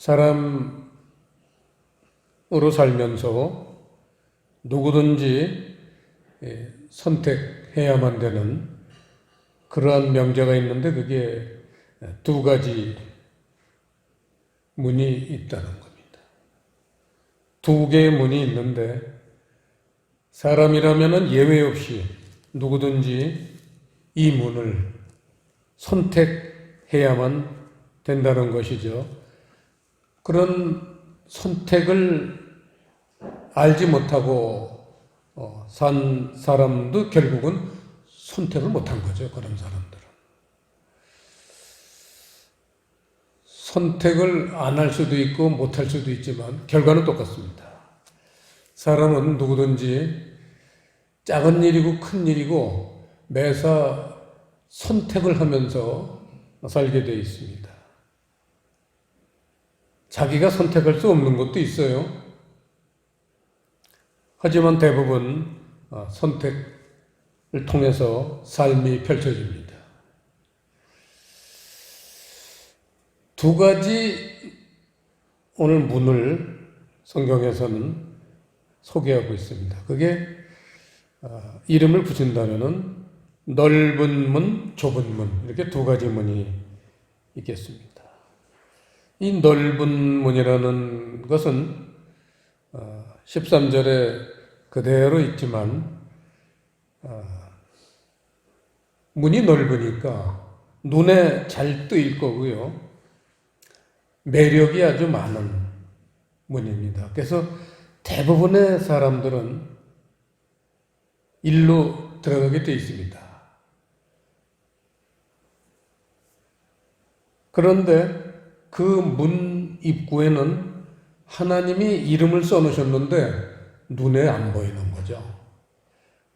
사람으로 살면서 누구든지 선택해야만 되는 그러한 명제가 있는데 그게 두 가지 문이 있다는 겁니다. 두 개의 문이 있는데 사람이라면 예외 없이 누구든지 이 문을 선택해야만 된다는 것이죠. 그런 선택을 알지 못하고 산 사람도 결국은 선택을 못한 거죠. 그런 사람들은. 선택을 안 할 수도 있고 못할 수도 있지만 결과는 똑같습니다. 사람은 누구든지 작은 일이고 큰 일이고 매사 선택을 하면서 살게 되어 있습니다. 자기가 선택할 수 없는 것도 있어요. 하지만 대부분 선택을 통해서 삶이 펼쳐집니다. 두 가지 오늘 문을 성경에서는 소개하고 있습니다. 그게 이름을 붙인다면은 넓은 문, 좁은 문 이렇게 두 가지 문이 있겠습니다. 이 넓은 문이라는 것은 13절에 그대로 있지만 문이 넓으니까 눈에 잘 뜨일 거고요. 매력이 아주 많은 문입니다. 그래서 대부분의 사람들은 일로 들어가게 되어 있습니다. 그런데 그 문 입구에는 하나님이 이름을 써놓으셨는데 눈에 안 보이는 거죠.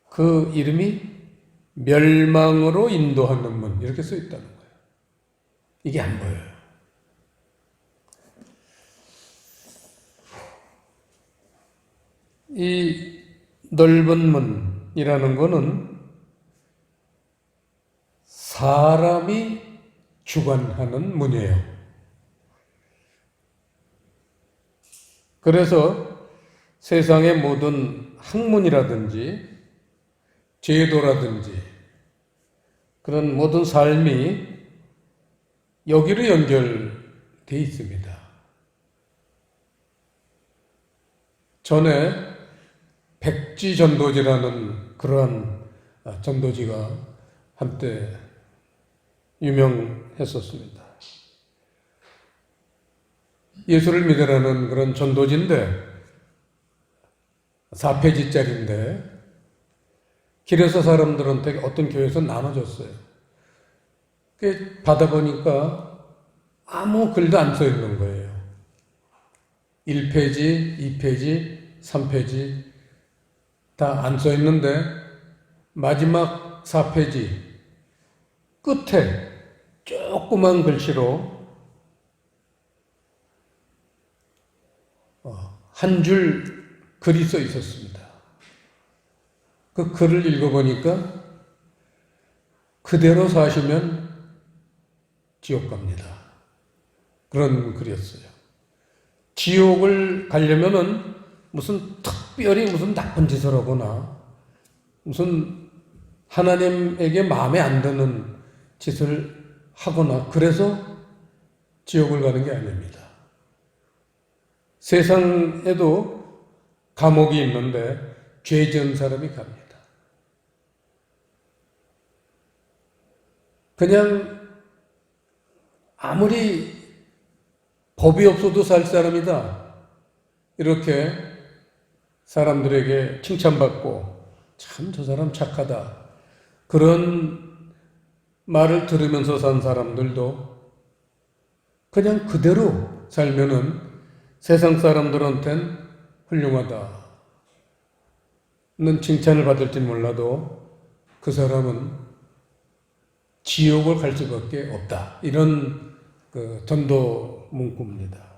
그 이름이 멸망으로 인도하는 문 이렇게 써 있다는 거예요. 이게 안 보여요. 이 넓은 문이라는 거는 사람이 주관하는 문이에요. 그래서 세상의 모든 학문이라든지 제도라든지 그런 모든 삶이 여기로 연결되어 있습니다. 전에 백지전도지라는 그러한 전도지가 한때 유명했었습니다. 예수를 믿으라는 그런 전도지인데 4페이지짜리인데 길에서 사람들한테 어떤 교회에서 나눠줬어요. 받아보니까 아무 글도 안 써 있는 거예요. 1페이지, 2페이지, 3페이지 다 안 써 있는데 마지막 4페이지 끝에 조그만 글씨로 한 줄 글이 써 있었습니다. 그 글을 읽어보니까 그대로 사시면 지옥 갑니다. 그런 글이었어요. 지옥을 가려면은 무슨 특별히 무슨 나쁜 짓을 하거나 무슨 하나님에게 마음에 안 드는 짓을 하거나 그래서 지옥을 가는 게 아닙니다. 세상에도 감옥이 있는데 죄 지은 사람이 갑니다. 그냥 아무리 법이 없어도 살 사람이다. 이렇게 사람들에게 칭찬받고 참 저 사람 착하다. 그런 말을 들으면서 산 사람들도 그냥 그대로 살면은 세상 사람들한텐 훌륭하다. 는 칭찬을 받을지 몰라도 그 사람은 지옥을 갈 수밖에 없다. 이런 전도 문구입니다.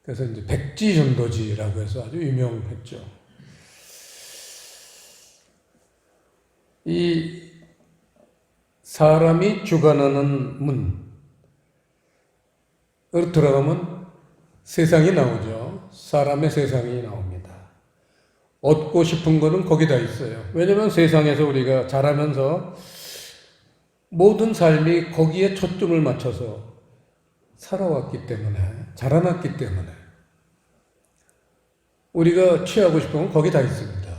그래서 이제 백지전도지라고 해서 아주 유명했죠. 이 사람이 주관하는 문으로 들어가면 세상이 나오죠. 사람의 세상이 나옵니다. 얻고 싶은 거는 거기 다 있어요. 왜냐하면 세상에서 우리가 자라면서 모든 삶이 거기에 초점을 맞춰서 살아왔기 때문에, 자라났기 때문에 우리가 취하고 싶은 건 거기 다 있습니다.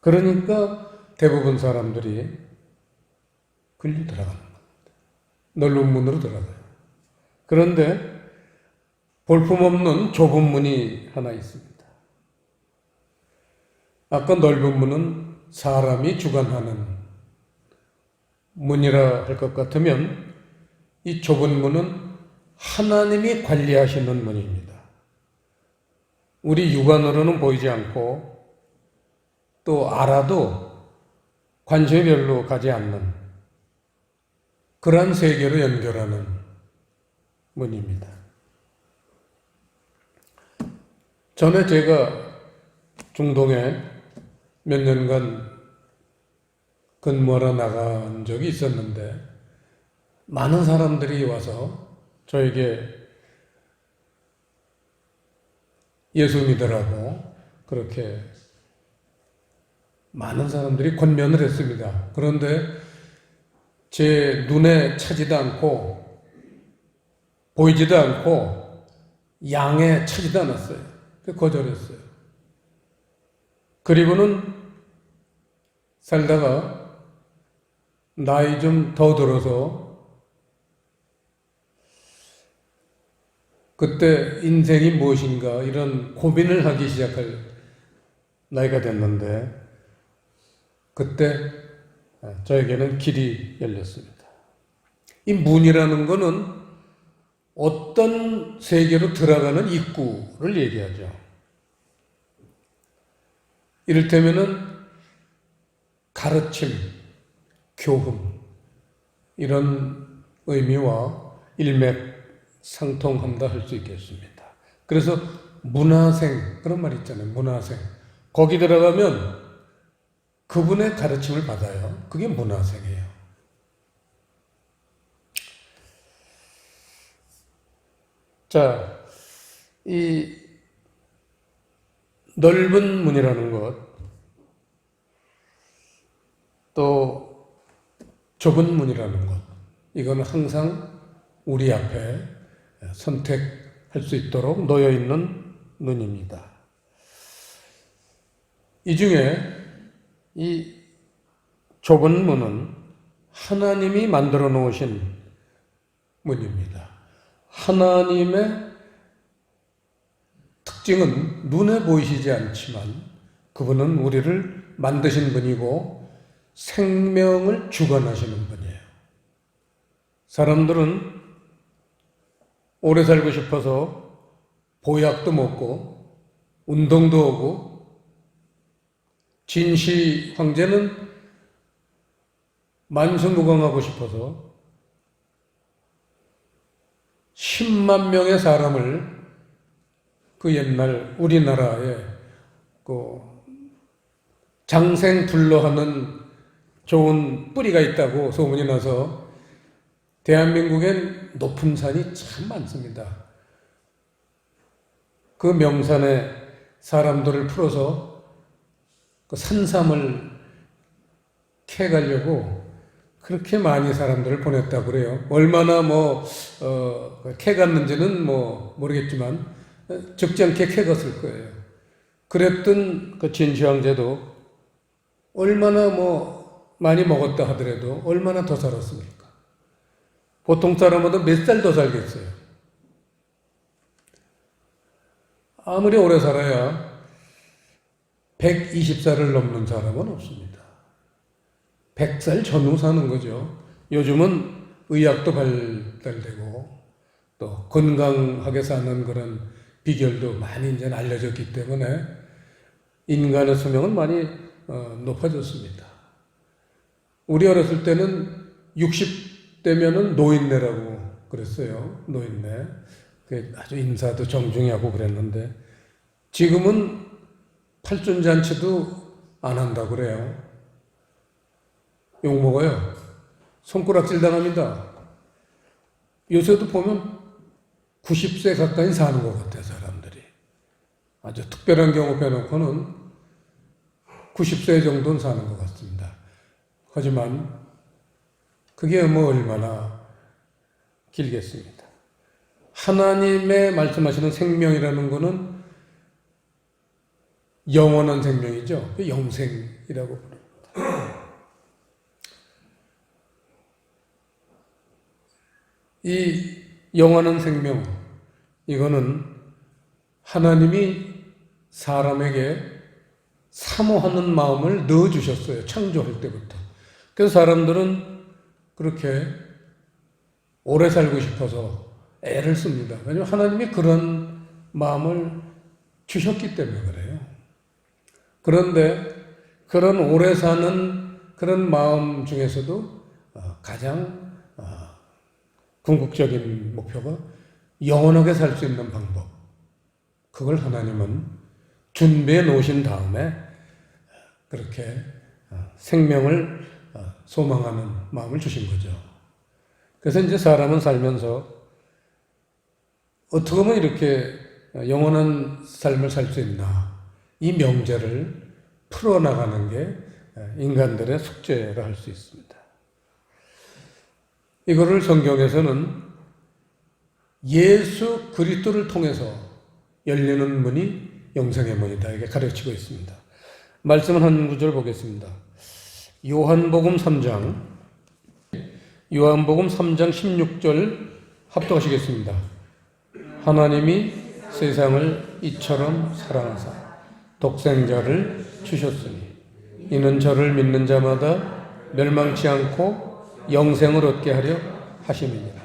그러니까 대부분 사람들이 글로 들어가는 겁니다. 넓은 문으로 들어가요. 그런데 볼품없는 좁은 문이 하나 있습니다. 아까 넓은 문은 사람이 주관하는 문이라 할 것 같으면 이 좁은 문은 하나님이 관리하시는 문입니다. 우리 육안으로는 보이지 않고 또 알아도 관심이 별로 가지 않는 그러한 세계로 연결하는 문입니다. 전에 제가 중동에 몇 년간 근무하러 나간 적이 있었는데 많은 사람들이 와서 저에게 예수 믿으라고 그렇게 많은 사람들이 권면을 했습니다. 그런데 제 눈에 차지도 않고 보이지도 않고 양에 차지도 않았어요. 거절했어요. 그리고는 살다가 나이 좀 더 들어서 그때 인생이 무엇인가 이런 고민을 하기 시작할 나이가 됐는데 그때 저에게는 길이 열렸습니다. 이 문이라는 것은 어떤 세계로 들어가는 입구를 얘기하죠. 이를테면은 가르침, 교훈 이런 의미와 일맥상통한다 할 수 있겠습니다. 그래서 문화생 그런 말 있잖아요. 문화생 거기 들어가면 그분의 가르침을 받아요. 그게 문화생이에요. 자, 이 넓은 문이라는 것, 또 좁은 문이라는 것, 이거는 항상 우리 앞에 선택할 수 있도록 놓여 있는 눈입니다. 이 중에 이 좁은 문은 하나님이 만들어 놓으신 문입니다. 하나님의 특징은 눈에 보이시지 않지만 그분은 우리를 만드신 분이고 생명을 주관하시는 분이에요. 사람들은 오래 살고 싶어서 보약도 먹고 운동도 하고 진시 황제는 만수무강하고 싶어서 10만 명의 사람을 그 옛날 우리나라에 그 장생불허하는 좋은 뿌리가 있다고 소문이 나서 대한민국엔 높은 산이 참 많습니다. 그 명산에 사람들을 풀어서 그 산삼을 캐가려고 그렇게 많이 사람들을 보냈다고 그래요. 얼마나 캐갔는지는 모르겠지만 적지 않게 캐갔을 거예요. 그랬던 그 진시황제도 얼마나 많이 먹었다 하더라도 얼마나 더 살았습니까? 보통 사람보다 몇 살 더 살겠어요. 아무리 오래 살아야 120살을 넘는 사람은 없습니다. 100살 전후 사는 거죠. 요즘은 의학도 발달되고 또 건강하게 사는 그런 비결도 많이 이제 알려졌기 때문에 인간의 수명은 많이 높아졌습니다. 우리 어렸을 때는 60대면은 노인네라고 그랬어요. 노인네. 아주 인사도 정중히 하고 그랬는데 지금은 팔순잔치도 안 한다고 그래요. 욕먹어요. 손가락질 당합니다. 요새도 보면 90세 가까이 사는 것 같아요, 사람들이. 아주 특별한 경우 빼놓고는 90세 정도는 사는 것 같습니다. 하지만 그게 뭐 얼마나 길겠습니다. 하나님의 말씀하시는 생명이라는 것은 영원한 생명이죠. 영생이라고 부릅니다. 이 영원한 생명, 이거는 하나님이 사람에게 사모하는 마음을 넣어주셨어요. 창조할 때부터. 그래서 사람들은 그렇게 오래 살고 싶어서 애를 씁니다. 왜냐하면 하나님이 그런 마음을 주셨기 때문에 그래요. 그런데 그런 오래 사는 그런 마음 중에서도 가장 궁극적인 목표가 영원하게 살 수 있는 방법. 그걸 하나님은 준비해 놓으신 다음에 그렇게 생명을 소망하는 마음을 주신 거죠. 그래서 이제 사람은 살면서 어떻게 하면 이렇게 영원한 삶을 살 수 있나, 이 명제를 풀어나가는 게 인간들의 숙제라 할 수 있습니다. 이거를 성경에서는 예수 그리스도를 통해서 열리는 문이 영생의 문이다, 이렇게 가르치고 있습니다. 말씀은 한 구절 보겠습니다. 요한복음 3장 16절 합독하시겠습니다. 하나님이 세상을 이처럼 사랑하사 독생자를 주셨으니 이는 저를 믿는 자마다 멸망치 않고 영생을 얻게 하려 하심이니라.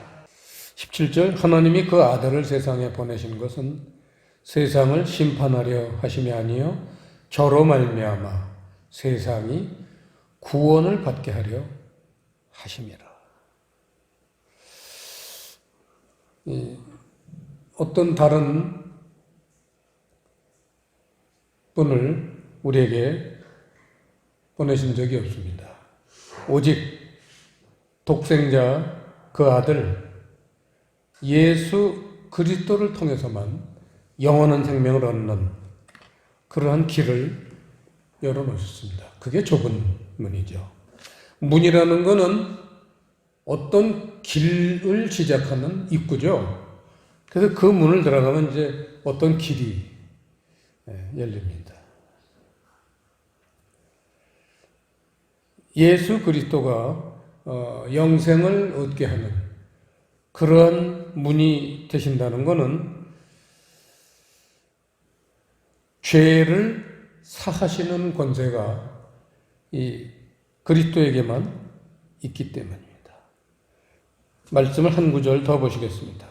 17절 하나님이 그 아들을 세상에 보내신 것은 세상을 심판하려 하심이 아니요 저로 말미암아 세상이 구원을 받게 하려 하심이라. 어떤 다른 분을 우리에게 보내신 적이 없습니다. 오직 독생자 그 아들 예수 그리스도를 통해서만 영원한 생명을 얻는 그러한 길을 열어놓으셨습니다. 그게 좁은 문이죠. 문이라는 것은 어떤 길을 시작하는 입구죠. 그래서 그 문을 들어가면 이제 어떤 길이 열립니다. 예수 그리스도가 영생을 얻게 하는 그러한 문이 되신다는 것은 죄를 사하시는 권세가 이 그리스도에게만 있기 때문입니다. 말씀을 한 구절 더 보시겠습니다.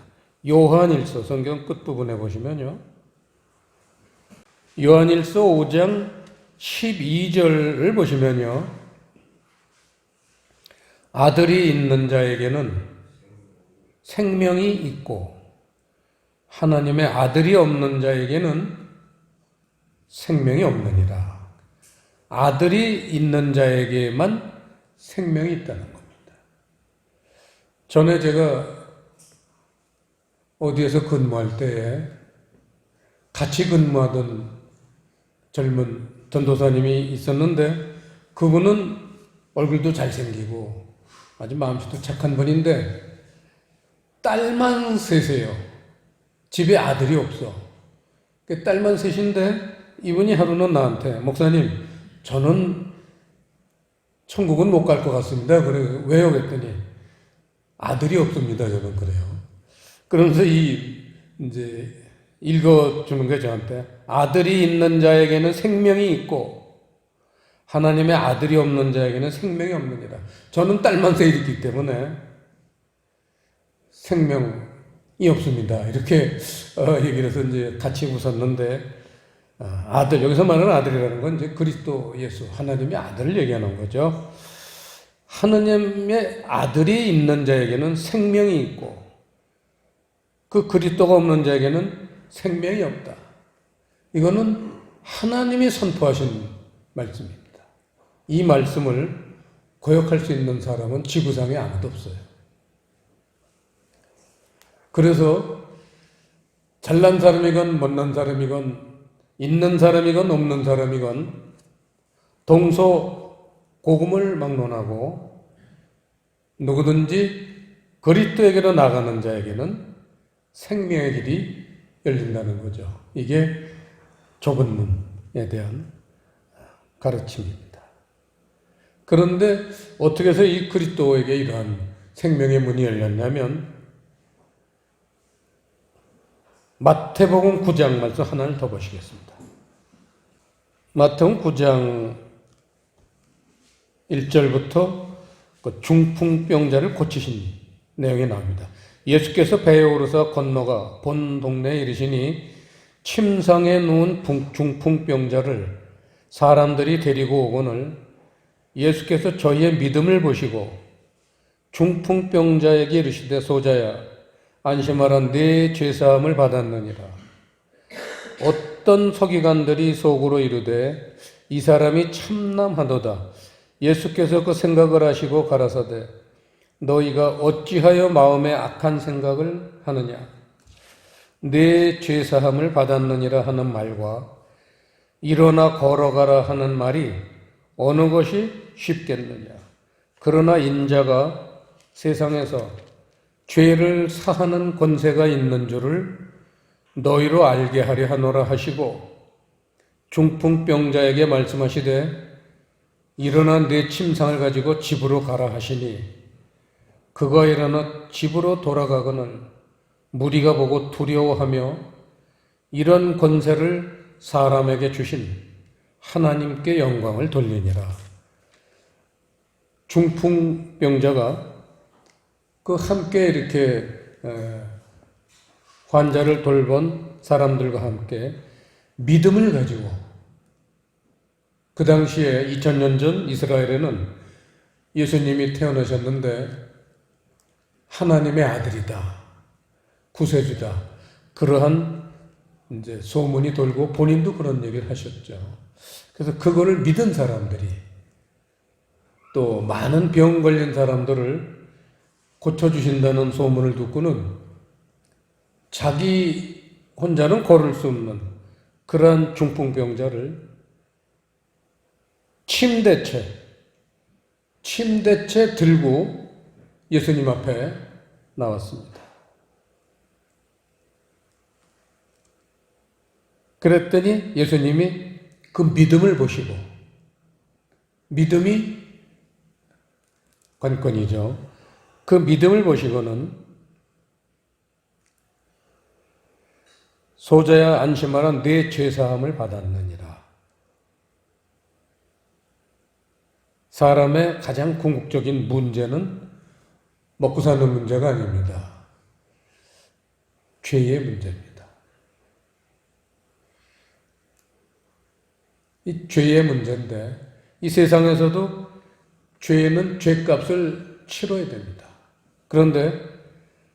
요한일서 성경 끝부분에 보시면요. 요한일서 5장 12절을 보시면요. 아들이 있는 자에게는 생명이 있고 하나님의 아들이 없는 자에게는 생명이 없느니라. 아들이 있는 자에게만 생명이 있다는 겁니다. 전에 제가 어디에서 근무할 때에 같이 근무하던 젊은 전도사님이 있었는데 그분은 얼굴도 잘생기고 아주 마음씨도 착한 분인데 딸만 셋이에요. 집에 아들이 없어. 딸만 셋인데 이분이 하루는 나한테 목사님 저는 천국은 못 갈 것 같습니다. 그래 왜요? 그랬더니 아들이 없습니다. 저는 그래요. 그러면서 이제 읽어주는 게 저한테 아들이 있는 자에게는 생명이 있고 하나님의 아들이 없는 자에게는 생명이 없느니라. 저는 딸만 셋 있기 때문에 생명이 없습니다. 이렇게 얘기를 해서 이제 같이 웃었는데 아들, 여기서 말하는 아들이라는 건 이제 그리스도 예수, 하나님의 아들을 얘기하는 거죠. 하나님의 아들이 있는 자에게는 생명이 있고 그 그리스도가 없는 자에게는 생명이 없다. 이거는 하나님이 선포하신 말씀입니다. 이 말씀을 거역할 수 있는 사람은 지구상에 아무도 없어요. 그래서 잘난 사람이건 못난 사람이건 있는 사람이건 없는 사람이건 동서고금을 막론하고 누구든지 그리스도에게로 나가는 자에게는 생명의 길이 열린다는 거죠. 이게 좁은 문에 대한 가르침입니다. 그런데 어떻게 해서 이 그리스도에게 이러한 생명의 문이 열렸냐면 마태복음 9장 말씀 하나를 더 보시겠습니다. 마태복음 9장 1절부터 그 중풍병자를 고치신 내용이 나옵니다. 예수께서 배에 오르사 건너가 본 동네에 이르시니 침상에 누운 중풍병자를 사람들이 데리고 오거늘 예수께서 저희의 믿음을 보시고 중풍병자에게 이르시되 소자야 안심하라 네 죄사함을 받았느니라. 어떤 서기관들이 속으로 이르되 이 사람이 참남하도다. 예수께서 그 생각을 하시고 가라사대 너희가 어찌하여 마음에 악한 생각을 하느냐. 네 죄사함을 받았느니라 하는 말과 일어나 걸어가라 하는 말이 어느 것이 쉽겠느냐. 그러나 인자가 세상에서 죄를 사하는 권세가 있는 줄을 너희로 알게 하려 하노라 하시고 중풍병자에게 말씀하시되 일어나 네 침상을 가지고 집으로 가라 하시니 그가 일어나 집으로 돌아가거늘 무리가 보고 두려워하며 이런 권세를 사람에게 주신 하나님께 영광을 돌리니라. 중풍병자가 그 함께 이렇게 환자를 돌본 사람들과 함께 믿음을 가지고 그 당시에 2000년 전 이스라엘에는 예수님이 태어나셨는데 하나님의 아들이다, 구세주다, 그러한 이제 소문이 돌고 본인도 그런 얘기를 하셨죠. 그래서 그거를 믿은 사람들이 또 많은 병 걸린 사람들을 고쳐주신다는 소문을 듣고는 자기 혼자는 걸을 수 없는 그러한 중풍병자를 침대채 들고 예수님 앞에 나왔습니다. 그랬더니 예수님이 그 믿음을 보시고, 믿음이 관건이죠. 그 믿음을 보시고는 소자야 안심하라 네 죄사함을 받았느니라. 사람의 가장 궁극적인 문제는 먹고 사는 문제가 아닙니다. 죄의 문제입니다. 이 죄의 문제인데 이 세상에서도 죄는 죄값을 치러야 됩니다. 그런데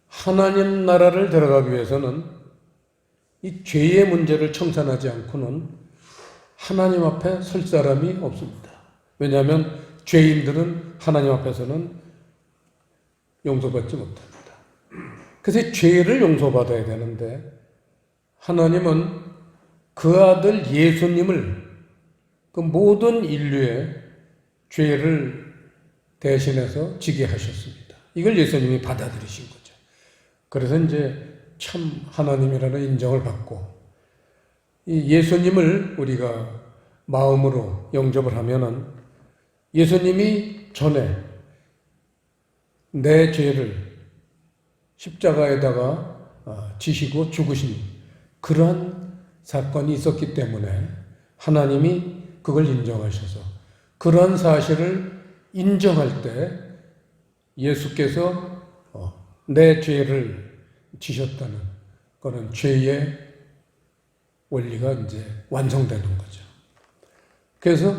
하나님 나라를 들어가기 위해서는 이 죄의 문제를 청산하지 않고는 하나님 앞에 설 사람이 없습니다. 왜냐하면 죄인들은 하나님 앞에서는 용서받지 못합니다. 그래서 죄를 용서받아야 되는데 하나님은 그 아들 예수님을 그 모든 인류의 죄를 대신해서 지게 하셨습니다. 이걸 예수님이 받아들이신 거죠. 그래서 이제 참 하나님이라는 인정을 받고 이 예수님을 우리가 마음으로 영접을 하면은 예수님이 전에 내 죄를 십자가에다가 지시고 죽으신 그러한 사건이 있었기 때문에 하나님이 그걸 인정하셔서 그러한 사실을 인정할 때 예수께서 내 죄를 지셨다는 그런 죄의 원리가 이제 완성되는 거죠. 그래서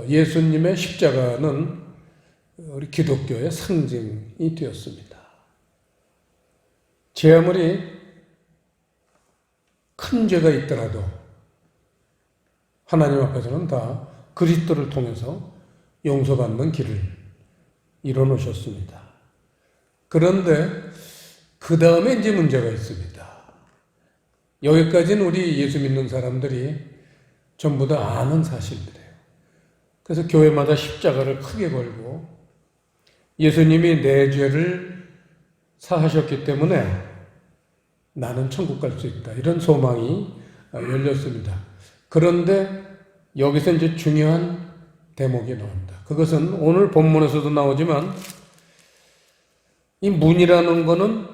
예수님의 십자가는 우리 기독교의 상징이 되었습니다. 제 아무리 큰 죄가 있더라도 하나님 앞에서는 다 그리스도를 통해서 용서받는 길을 이뤄놓으셨습니다. 그런데 그 다음에 이제 문제가 있습니다. 여기까지는 우리 예수 믿는 사람들이 전부 다 아는 사실들이에요. 그래서 교회마다 십자가를 크게 걸고 예수님이 내 죄를 사하셨기 때문에 나는 천국 갈 수 있다. 이런 소망이 열렸습니다. 그런데 여기서 이제 중요한 대목이 나옵니다. 그것은 오늘 본문에서도 나오지만 이 문이라는 것은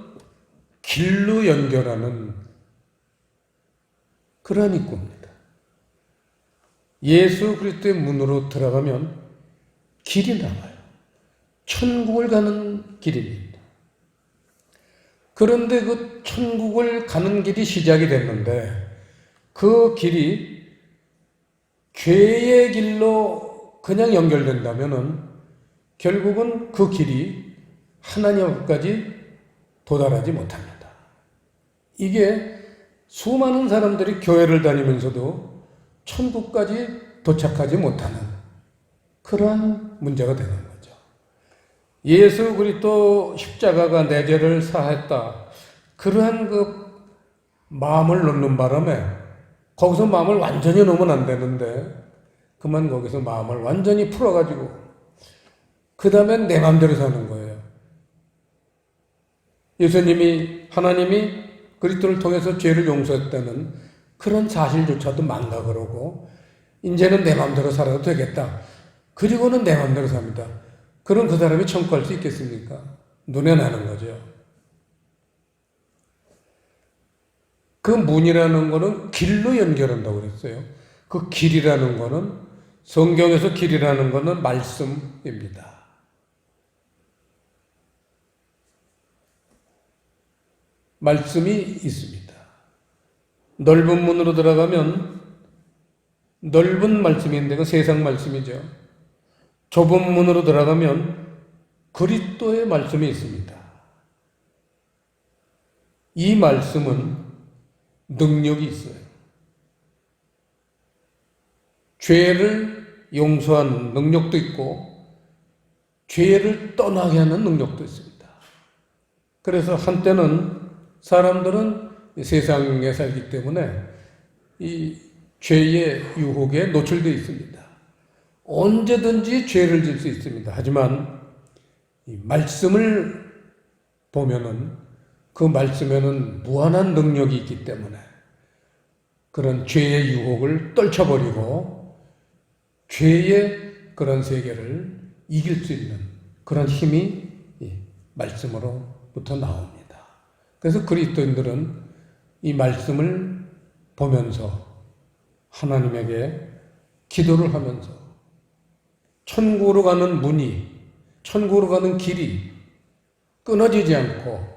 길로 연결하는 그러한 입구입니다. 예수 그리스도의 문으로 들어가면 길이 나와요. 천국을 가는 길입니다. 그런데 그 천국을 가는 길이 시작이 됐는데 그 길이 죄의 길로 그냥 연결된다면은 결국은 그 길이 하나님 앞까지 도달하지 못합니다. 이게 수많은 사람들이 교회를 다니면서도 천국까지 도착하지 못하는 그러한 문제가 되는 거죠. 예수 그리스도 십자가가 내 죄를 사했다. 그러한 그 마음을 놓는 바람에 거기서 마음을 완전히 놓으면 안 되는데 그만 거기서 마음을 완전히 풀어가지고 그 다음엔 내 마음대로 사는 거예요. 예수님이 하나님이 그리스도를 통해서 죄를 용서했다는 그런 사실조차도 망각을 하고 이제는 내 마음대로 살아도 되겠다. 그리고는 내 마음대로 삽니다. 그럼 그 사람이 천국 갈 수 있겠습니까? 눈에 나는 거죠. 그 문이라는 거는 길로 연결한다고 그랬어요. 그 길이라는 거는 성경에서 길이라는 거는 말씀입니다. 말씀이 있습니다. 넓은 문으로 들어가면 넓은 말씀인데 그 세상 말씀이죠. 좁은 문으로 들어가면 그리스도의 말씀이 있습니다. 이 말씀은 능력이 있어요. 죄를 용서하는 능력도 있고 죄를 떠나게 하는 능력도 있습니다. 그래서 한때는 사람들은 세상에 살기 때문에 이 죄의 유혹에 노출되어 있습니다. 언제든지 죄를 질 수 있습니다. 하지만 이 말씀을 보면은 그 말씀에는 무한한 능력이 있기 때문에 그런 죄의 유혹을 떨쳐버리고 죄의 그런 세계를 이길 수 있는 그런 힘이 이 말씀으로부터 나옵니다. 그래서 그리스도인들은 이 말씀을 보면서 하나님에게 기도를 하면서 천국으로 가는 문이, 천국으로 가는 길이 끊어지지 않고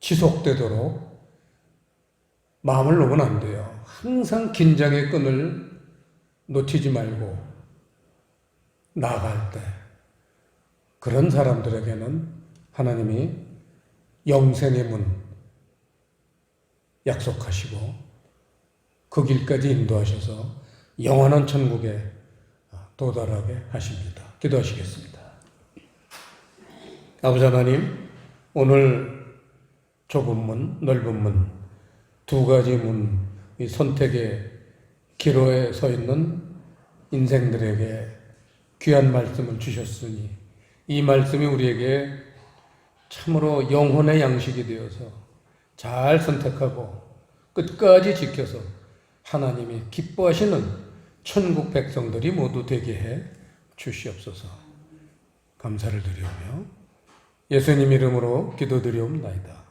지속되도록 마음을 놓으면 안 돼요. 항상 긴장의 끈을 놓치지 말고 나아갈 때 그런 사람들에게는 하나님이 영생의 문 약속하시고 그 길까지 인도하셔서 영원한 천국에 도달하게 하십니다. 기도하시겠습니다. 아버지 하나님, 오늘 좁은 문, 넓은 문, 두 가지 문, 이 선택의 기로에 서 있는 인생들에게 귀한 말씀을 주셨으니 이 말씀이 우리에게 참으로 영혼의 양식이 되어서 잘 선택하고 끝까지 지켜서 하나님이 기뻐하시는 천국 백성들이 모두 되게 해 주시옵소서. 감사를 드리오며 예수님 이름으로 기도드리옵나이다.